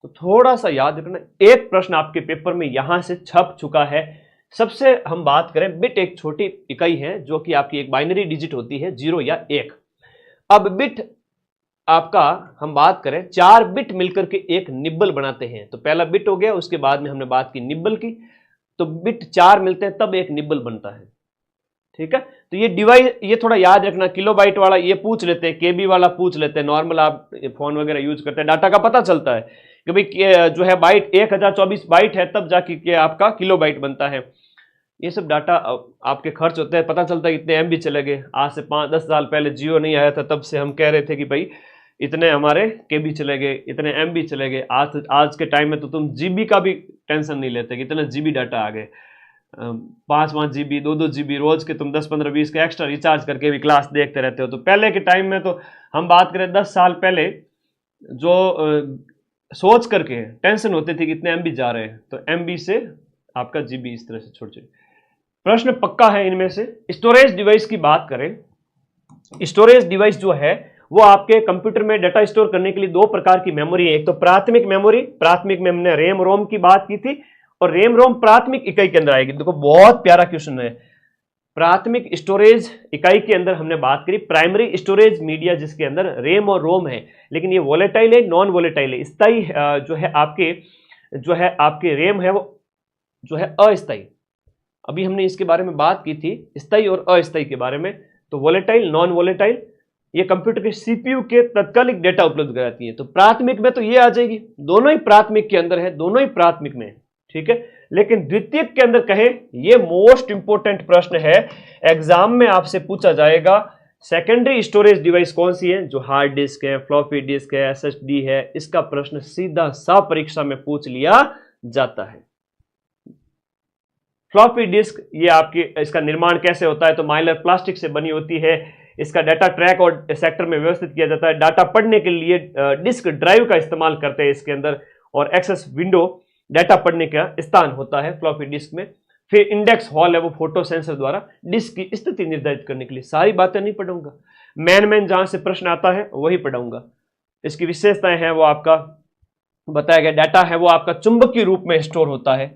तो थोड़ा सा याद रखना, एक प्रश्न आपके पेपर में यहां से छप चुका है। सबसे हम बात करें, बिट एक छोटी इकाई है जो कि आपकी एक बाइनरी डिजिट होती है, 0 या 1। अब बिट आपका हम बात करें, 4 बिट मिलकर के एक निब्बल बनाते हैं। तो पहला बिट हो गया, उसके बाद में हमने बात की निब्बल की, तो बिट 4 मिलते हैं तब एक निब्बल बनता है। ठीक है, तो ये डिवाइस, ये थोड़ा याद रखना, किलोबाइट वाला ये पूछ लेते हैं, केबी वाला पूछ लेते हैं। नॉर्मल आप फोन वगैरह यूज करते हैं, डाटा का पता चलता है कि भाई जो है बाइट 1024 बाइट है, तब जाके के आपका किलोबाइट बनता है। ये सब डाटा आपके खर्च होते हैं, पता चलता है कितने एमबी चले गए। आज से 5-10 साल पहले जियो नहीं आया था, तब से हम कह रहे थे कि भाई इतने हमारे केबी चले गए, इतने एमबी चले गए। आज के टाइम में तो तुम जीबी का भी टेंशन नहीं लेते कि इतने जीबी डाटा आ गए। 5-5 जीबी 2-2 जीबी रोज के तुम 10-15-20 के एक्स्ट्रा रिचार्ज करके भी क्लास देखते रहते हो। तो पहले के टाइम में तो हम बात करें 10 साल पहले, जो सोच करके टेंशन होती थी कि इतने एमबी जा रहे हैं, तो एमबी से आपका जीबी इस तरह से छोटे छोटे प्रश्न पक्का है इनमें से। स्टोरेज डिवाइस की बात करें, स्टोरेज डिवाइस जो है वो आपके कंप्यूटर में डाटा स्टोर करने के लिए 2 प्रकार की मेमोरी है। एक तो प्राथमिक मेमोरी, प्राथमिक में हमने रैम रोम की बात की थी, और रैम रोम प्राथमिक इकाई के अंदर आएगी। देखो बहुत प्यारा क्वेश्चन है। प्राथमिक स्टोरेज इकाई के अंदर हमने बात करी प्राइमरी स्टोरेज मीडिया, जिसके अंदर रैम और रोम है, लेकिन ये वोलेटाइल है, नॉन वोलेटाइल है। स्थायी जो है आपके रैम है वो जो है अस्थायी। अभी हमने इसके बारे में बात की थी, स्थायी और अस्थायी के बारे में। तो वोलेटाइल, नॉन वोलेटाइल, ये कंप्यूटर के सीपीयू के तात्कालिक डेटा उपलब्ध कराती है। तो प्राथमिक में तो ये आ जाएगी, दोनों ही प्राथमिक के अंदर है, दोनों ही प्राथमिक में, ठीक है। लेकिन द्वितीयक के अंदर कहे, ये मोस्ट इंपोर्टेंट प्रश्न है, एग्जाम में आपसे पूछा जाएगा, सेकेंडरी स्टोरेज डिवाइस कौन सी है? जो हार्ड डिस्क है, फ्लॉपी डिस्क है, एसएसडी है। इसका प्रश्न सीधा सा परीक्षा में पूछ लिया जाता है। फ्लॉपी डिस्क, ये आपकी, इसका निर्माण कैसे होता है? तो माइलर प्लास्टिक से बनी होती है। इसका डाटा ट्रैक और सेक्टर में व्यवस्थित किया जाता है। डाटा पढ़ने के लिए डिस्क ड्राइव का इस्तेमाल करते हैं इसके अंदर, और एक्सेस विंडो डाटा पढ़ने का स्थान होता है फ्लॉपी डिस्क में। फिर इंडेक्स हॉल है, वो फोटो सेंसर द्वारा डिस्क की स्थिति निर्धारित करने के लिए। सारी बातें नहीं पढ़ाऊंगा, मैन जहां से प्रश्न आता है वही पढ़ाऊंगा। इसकी विशेषताएं हैं वो आपका बताया गया। डाटा है वो आपका चुंबकीय रूप में स्टोर होता है।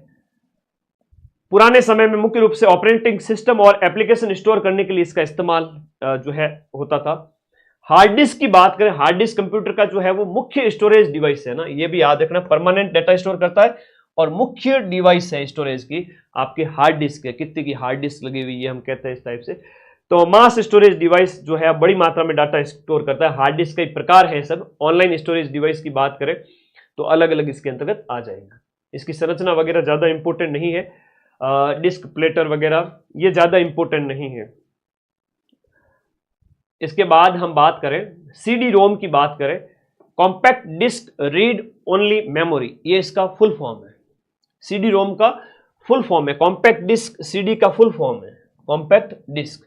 पुराने समय में मुख्य रूप से ऑपरेटिंग सिस्टम और एप्लीकेशन स्टोर करने के लिए इसका इस्तेमाल जो है होता था। हार्ड डिस्क की बात करें, हार्ड डिस्क कंप्यूटर का जो है वो मुख्य स्टोरेज डिवाइस है ना, ये भी याद रखना, परमानेंट डाटा स्टोर करता है और मुख्य डिवाइस है स्टोरेज की आपके हार्ड डिस्क है। कितने की हार्ड डिस्क लगी हुई है हम कहते हैं इस टाइप से। तो मास स्टोरेज डिवाइस जो है बड़ी मात्रा में डाटा स्टोर करता है। हार्ड डिस्क का एक प्रकार है सब। ऑनलाइन स्टोरेज डिवाइस की बात करें तो अलग अलग इसके अंतर्गत आ जाएगा। इसकी संरचना वगैरह ज्यादा इंपॉर्टेंट नहीं है, डिस्क प्लेटर वगैरह ये ज्यादा इंपॉर्टेंट नहीं है। इसके बाद हम बात करें सीडी रोम की बात करें, compact disc read only memory, ये इसका फुल फॉर्म है। सीडी रोम का फुल फॉर्म है कॉम्पैक्ट डिस्क, सीडी का फुल फॉर्म है कॉम्पैक्ट डिस्क।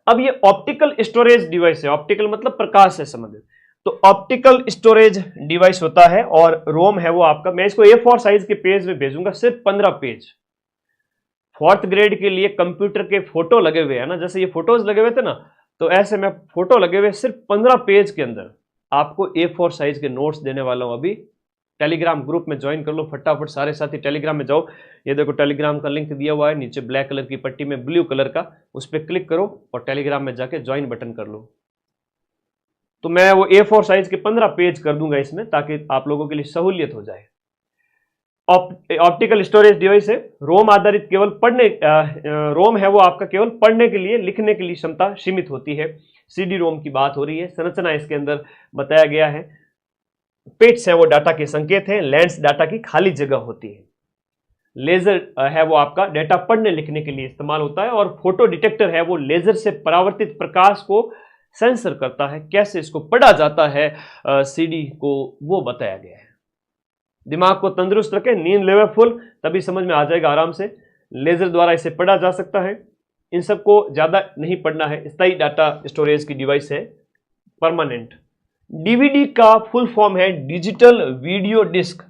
अब ये ऑप्टिकल स्टोरेज डिवाइस है, ऑप्टिकल मतलब प्रकाश से संबंधित। तो ऑप्टिकल स्टोरेज डिवाइस होता है, और रोम है वो आपका, मैं इसको A4 साइज के पेज में भेजूंगा, सिर्फ 15 पेज। 4th ग्रेड के लिए कंप्यूटर के फोटो लगे हुए हैं ना, जैसे ये फोटोज लगे हुए थे ना, तो ऐसे में फोटो लगे हुए सिर्फ 15 पेज के अंदर आपको A4 साइज के नोट्स देने वाला हूं। अभी टेलीग्राम ग्रुप में ज्वाइन कर लो फटाफट, सारे साथी टेलीग्राम में जाओ। ये देखो टेलीग्राम का लिंक दिया हुआ है नीचे ब्लैक कलर की पट्टी में ब्लू कलर का, उस पर क्लिक करो और टेलीग्राम में जाके ज्वाइन बटन कर लो। तो मैं वो A4 साइज के 15 पेज कर दूंगा इसमें, ताकि आप लोगों के लिए सहूलियत हो जाए। ऑप्टिकल स्टोरेज डिवाइस है, रोम आधारित, केवल पढ़ने, रोम है वो आपका केवल पढ़ने के लिए, लिखने के लिए क्षमता सीमित होती है। सीडी रोम की बात हो रही है। संरचना इसके अंदर बताया गया है। पिट्स है वो डाटा के संकेत हैं, लेंस डाटा की खाली जगह होती है। लेजर है वो आपका डाटा पढ़ने लिखने के लिए इस्तेमाल होता है, और फोटो डिटेक्टर है वो लेजर से परावर्तित प्रकाश को सेंसर करता है। कैसे इसको पढ़ा जाता है सीडी को, वो बताया गया है। दिमाग को तंदुरुस्त रखें, नींद लेवे फुल, तभी समझ में आ जाएगा आराम से। लेजर द्वारा इसे पढ़ा जा सकता है। इन सबको ज्यादा नहीं पढ़ना है। स्थायी डाटा स्टोरेज की डिवाइस है, परमानेंट। डीवीडी का फुल फॉर्म है डिजिटल वीडियो डिस्क।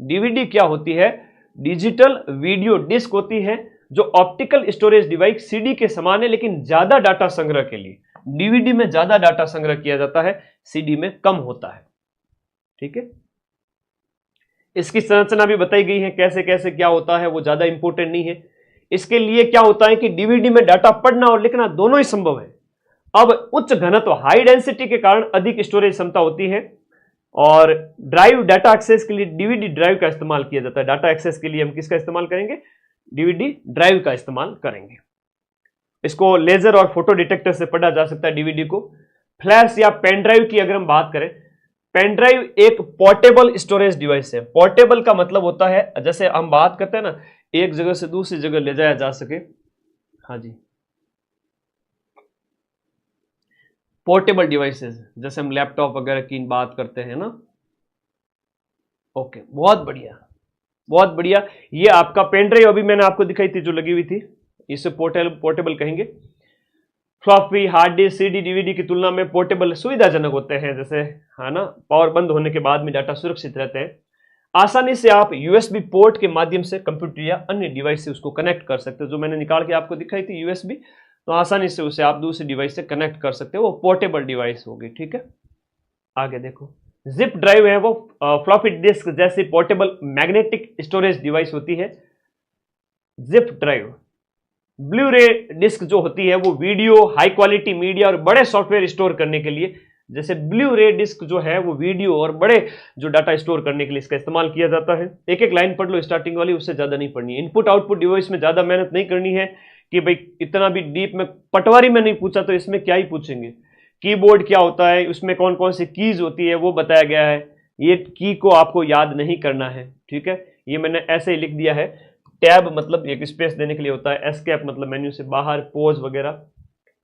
डीवीडी क्या होती है? डिजिटल वीडियो डिस्क होती है, जो ऑप्टिकल स्टोरेज डिवाइस सीडी के समान है, लेकिन ज्यादा डाटा संग्रह के लिए। डीवीडी में ज्यादा डाटा संग्रह किया जाता है, सीडी में कम होता है। ठीक है। इसकी संरचना भी बताई गई है, कैसे कैसे क्या होता है, वो ज्यादा इंपॉर्टेंट नहीं है। इसके लिए क्या होता है कि डीवीडी में डाटा पढ़ना और लिखना दोनों ही संभव है। अब उच्च घनत्व हाई डेंसिटी के कारण अधिक स्टोरेज क्षमता होती है और ड्राइव डाटा एक्सेस के लिए डीवीडी ड्राइव का इस्तेमाल किया जाता है। डाटा एक्सेस के लिए हम किसका इस्तेमाल करेंगे? डीवीडी ड्राइव का इस्तेमाल करेंगे। इसको लेजर और फोटो डिटेक्टर से पढ़ा जा सकता है डीवीडी को। फ्लैश या पेन ड्राइव की अगर हम बात करें, पेन ड्राइव एक पोर्टेबल स्टोरेज डिवाइस है। पोर्टेबल का मतलब होता है, जैसे हम बात करते हैं ना, एक जगह से दूसरी जगह ले जाया जा सके। हाँ जी, पोर्टेबल डिवाइसेस, जैसे हम लैपटॉप वगैरह की बात करते हैं ना। ओके, बहुत बढ़िया बहुत बढ़िया। ये आपका पेन ड्राइव अभी मैंने आपको दिखाई थी जो लगी हुई थी, इसे पोर्टेबल कहेंगे। Floppy, hard disk, CD, DVD की तुलना में पोर्टेबल सुविधाजनक होते हैं, जैसे है ना, पावर बंद होने के बाद में डाटा सुरक्षित रहते हैं। आसानी से आप यूएसबी पोर्ट के माध्यम से कंप्यूटर या अन्य डिवाइस से उसको कनेक्ट कर सकते हो। जो मैंने निकाल के आपको दिखाई थी यूएसबी, तो आसानी से उसे आप दूसरी डिवाइस से कनेक्ट कर सकते हो, वो पोर्टेबल डिवाइस होगी। ठीक है, आगे देखो। जिप ड्राइव है वो फ्लॉपी डिस्क जैसी पोर्टेबल मैग्नेटिक स्टोरेज डिवाइस होती है। Zip drive. ब्लू रे डिस्क जो होती है वो वीडियो, हाई क्वालिटी मीडिया और बड़े सॉफ्टवेयर स्टोर करने के लिए, जैसे ब्लू रे डिस्क जो है वो वीडियो और बड़े जो डाटा स्टोर करने के लिए इसका इस्तेमाल किया जाता है। एक एक लाइन पढ़ लो स्टार्टिंग वाली, उससे ज्यादा नहीं पढ़नी है। इनपुट आउटपुट डिवाइस में ज्यादा मेहनत नहीं करनी है कि भाई इतना भी डीप में, पटवारी में नहीं पूछा तो इसमें क्या ही पूछेंगे। कीबोर्ड क्या होता है, उसमें कौन कौन सी कीज होती है वो बताया गया है। ये की को आपको याद नहीं करना है। ठीक है, ये मैंने ऐसे ही लिख दिया है। टैब मतलब एक स्पेस देने के लिए होता है, एस्केप मतलब मेन्यू से बाहर, पॉज वगैरह,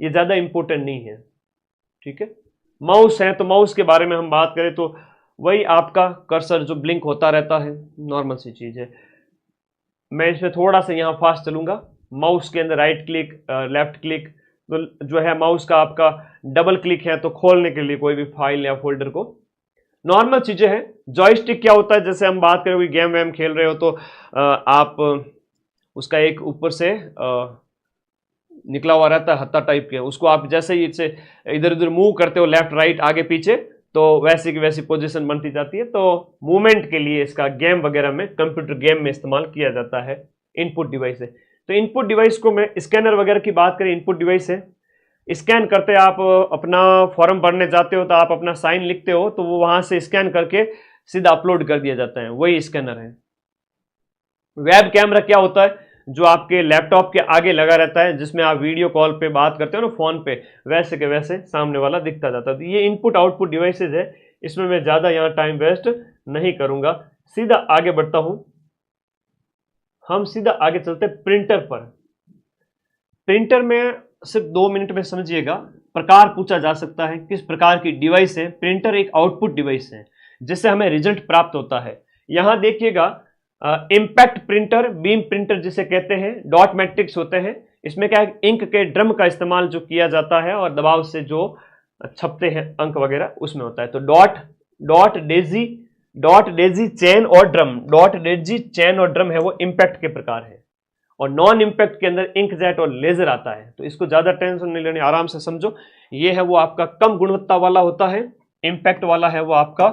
ये ज्यादा इंपॉर्टेंट नहीं है। ठीक है, माउस है तो माउस के बारे में हम बात करें तो वही आपका कर्सर जो ब्लिंक होता रहता है, नॉर्मल सी चीज है। मैं इसमें थोड़ा सा यहाँ फास्ट चलूंगा। माउस के अंदर राइट क्लिक, लेफ्ट क्लिक, तो जो है माउस का आपका डबल क्लिक है तो खोलने के लिए कोई भी फाइल या फोल्डर को, नॉर्मल चीजें हैं। जॉयस्टिक क्या होता है, जैसे हम बात करें गेम वैम खेल रहे हो तो आप उसका एक ऊपर से निकला हुआ रहता है हत्था टाइप के, उसको आप जैसे ही इसे इधर उधर मूव करते हो, लेफ्ट राइट आगे पीछे, तो वैसी की वैसी पोजीशन बनती जाती है। तो मूवमेंट के लिए इसका गेम वगैरह में, कंप्यूटर गेम में इस्तेमाल किया जाता है। इनपुट डिवाइस है, तो इनपुट डिवाइस को मैं स्कैनर वगैरह की बात करें, इनपुट डिवाइस है। स्कैन करते आप अपना फॉर्म भरने जाते हो तो आप अपना साइन लिखते हो तो वो वहां से स्कैन करके सीधा अपलोड कर दिया जाता है, वही स्कैनर है। वेब कैमरा क्या होता है, जो आपके लैपटॉप के आगे लगा रहता है, जिसमें आप वीडियो कॉल पे बात करते हो ना फोन पे, वैसे के वैसे सामने वाला दिखता जाता है। तो ये इनपुट आउटपुट डिवाइसेज है, इसमें मैं ज्यादा यहाँ टाइम वेस्ट नहीं करूंगा, सीधा आगे बढ़ता हूं। हम सीधा आगे चलते प्रिंटर पर। प्रिंटर में सिर्फ 2 मिनट में समझिएगा। प्रकार पूछा जा सकता है, किस प्रकार की डिवाइस है। प्रिंटर एक आउटपुट डिवाइस है जिससे हमें रिजल्ट प्राप्त होता है। यहां देखिएगा, इंपैक्ट प्रिंटर, बीम प्रिंटर जिसे कहते हैं, डॉट मैट्रिक्स होते हैं। इसमें क्या है, इंक के ड्रम का इस्तेमाल जो किया जाता है और दबाव से जो छपते हैं अंक वगैरह, उसमें होता है। तो डॉट डेजी चेन और ड्रम, डॉट डेजी चेन और ड्रम है वो इंपैक्ट के प्रकार है। और नॉन इंपैक्ट के अंदर इंकजेट और लेजर आता है। तो इसको ज्यादा टेंशन नहीं लेनी, आराम से समझो। ये है वो आपका कम गुणवत्ता वाला होता है, इंपैक्ट वाला है वो आपका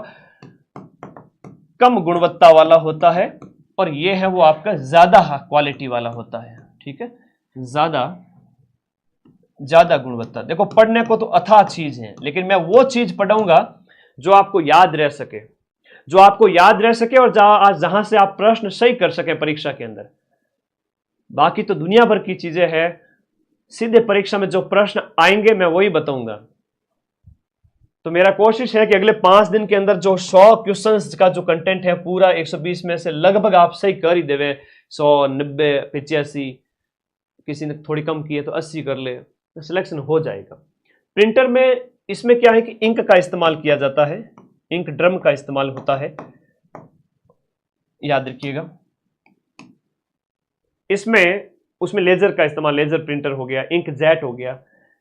कम गुणवत्ता वाला होता है, और ये है वो आपका ज्यादा क्वालिटी वाला होता है। ठीक है, ज्यादा गुणवत्ता। देखो पढ़ने को तो अथाह चीज है, लेकिन मैं वो चीज पढ़ाऊंगा जो आपको याद रह सके, और जहां से आप प्रश्न सही कर सके परीक्षा के अंदर। बाकी तो दुनिया भर की चीजें हैं, सीधे परीक्षा में जो प्रश्न आएंगे मैं वही बताऊंगा। तो मेरा कोशिश है कि अगले 5 दिन के अंदर जो 100 क्वेश्चंस का जो कंटेंट है पूरा 120 में से लगभग आप सही कर ही देवे। 100, 90, 85, किसी ने थोड़ी कम की है तो 80 कर ले, तो सिलेक्शन हो जाएगा। प्रिंटर में इसमें क्या है कि इंक का इस्तेमाल किया जाता है, इंक ड्रम का इस्तेमाल होता है, याद रखिएगा। उसमें लेजर का इस्तेमाल, लेजर प्रिंटर हो गया, इंक जेट हो गया।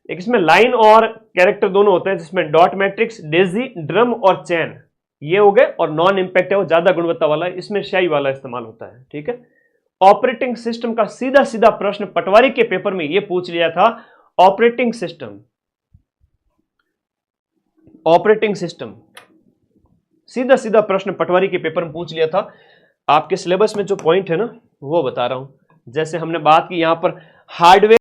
एक इसमें लाइन और कैरेक्टर दोनों होते हैं, जिसमें डॉट मैट्रिक्स, डेजी, ड्रम और चैन ये हो गए। और नॉन इंपैक्ट है वो ज्यादा गुणवत्ता वाला, इसमें स्याही वाला इस्तेमाल होता है। ठीक है, ऑपरेटिंग सिस्टम का सीधा सीधा प्रश्न पटवारी के पेपर में ये पूछ लिया था। ऑपरेटिंग सिस्टम सीधा सीधा प्रश्न पटवारी के पेपर में पूछ लिया था। आपके सिलेबस में जो पॉइंट है ना वो बता रहा हूं। जैसे हमने बात की यहां पर हार्डवेयर